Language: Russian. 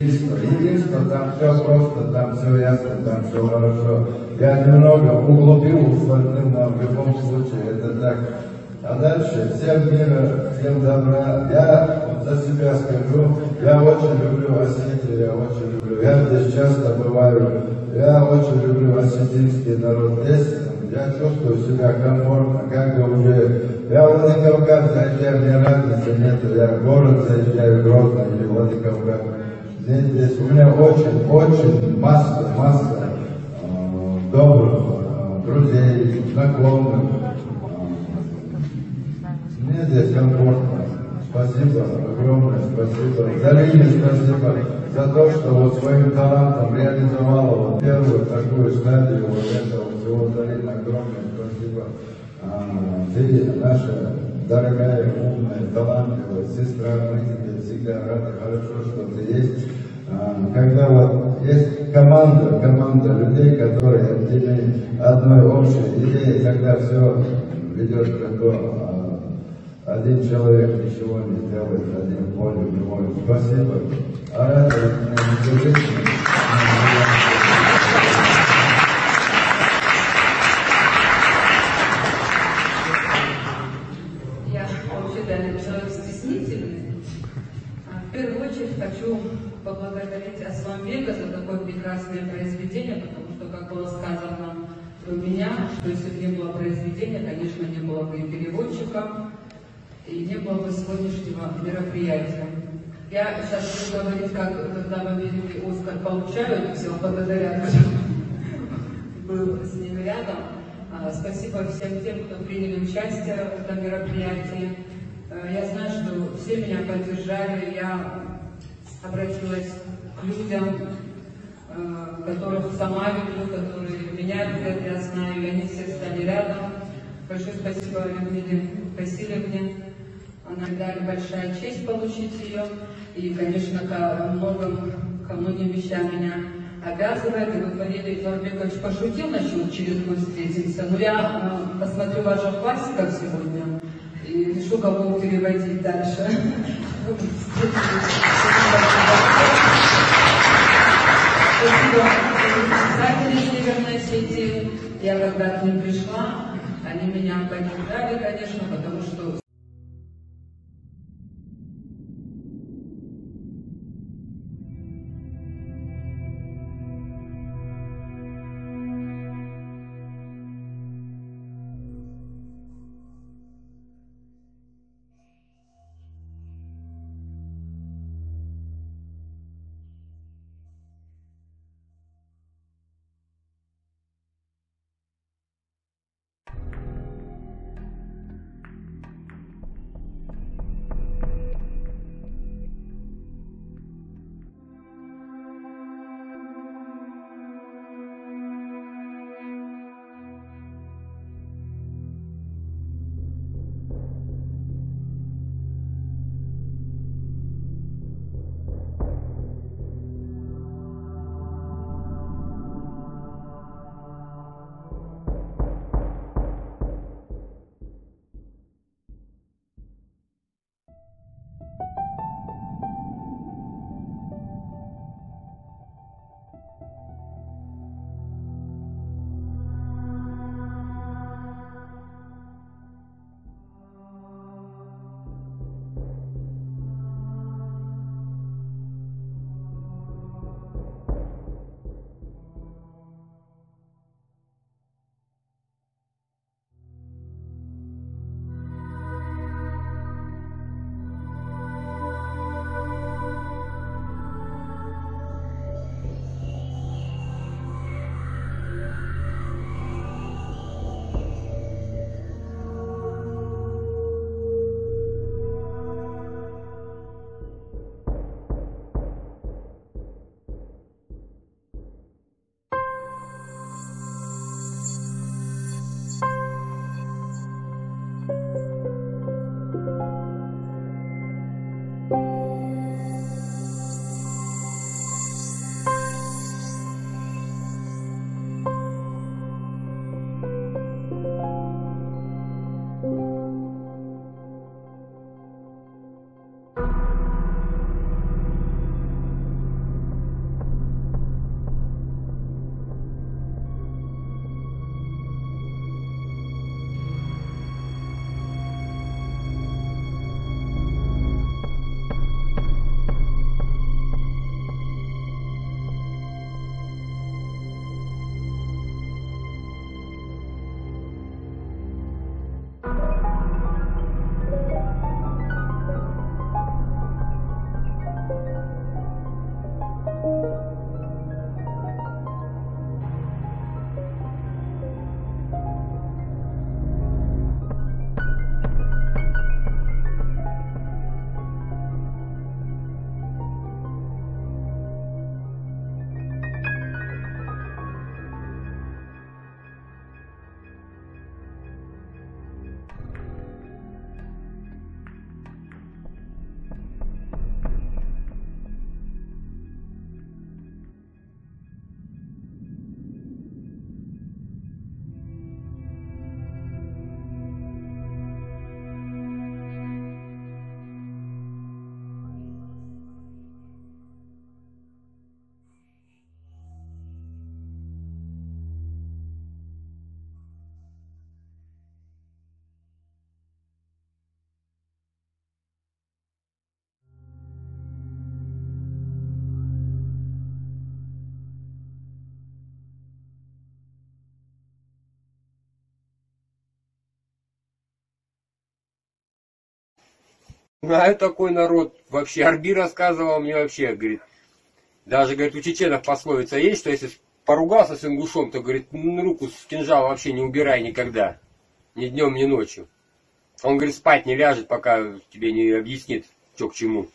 Единство, там все просто, там все ясно, там все хорошо. Я немного углубил усложнил, но в любом случае это так. А дальше всем мира, всем добра. Я за себя скажу, я очень люблю Осетию, я очень люблю. Я здесь часто бываю, я очень люблю осетинский народ. Здесь я чувствую себя комфортно, как бы уже. Я в Владикавказ заезжаю, мне разницы нету. Я в город заезжаю, в Грозно или Владикавказ. Здесь у меня очень масса добрых друзей, знакомых. Мне здесь комфортно. Спасибо, огромное спасибо. Залине спасибо за то, что вот своим талантом реализовала вот первую такую стадию вот этого всего. Залине, огромное спасибо. Ты наша дорогая, умная, талантливая сестра, мы тебе всегда рады, хорошо, что ты есть. Когда вот есть команда людей, которые объединены одной общей идеей, когда все ведет к этому. Один человек ничего не сделает, один поле не может. Спасибо. А это Я вообще-то человек стеснительный. В первую очередь хочу поблагодарить Асламбека за такое прекрасное произведение, потому что, как было сказано у меня, что если бы не было произведения, конечно, не было бы и переводчика, и не было бы сегодняшнего мероприятия. Я сейчас буду говорить, как когда в Америке Оскар получают, все благодаря, кто был с ним рядом. Спасибо всем тем, кто приняли участие в этом мероприятии. Я знаю, что все меня поддержали. Я обратилась к людям, которых сама люблю, которые меня любят, я знаю, и они все стали рядом. Большое спасибо Людмиле Васильевне. Она дали большая честь получить ее. И, конечно, ко многим вещам меня обязывает. И вот Валерий Флорбекович пошутил насчет через год встретимся. Но я посмотрю ваших классиков сегодня и решу, кого переводить дальше. Спасибо писателям Северной Осетии. Я когда к ним пришла, они меня поддержали, конечно, потому что Знаю такой народ. Вообще, Арби рассказывал мне вообще, говорит, даже, говорит, у чеченов пословица есть, что если поругался с ингушом, то, говорит, руку с кинжала вообще не убирай никогда. Ни днем, ни ночью. Он, говорит, спать не ляжет, пока тебе не объяснит, что к чему.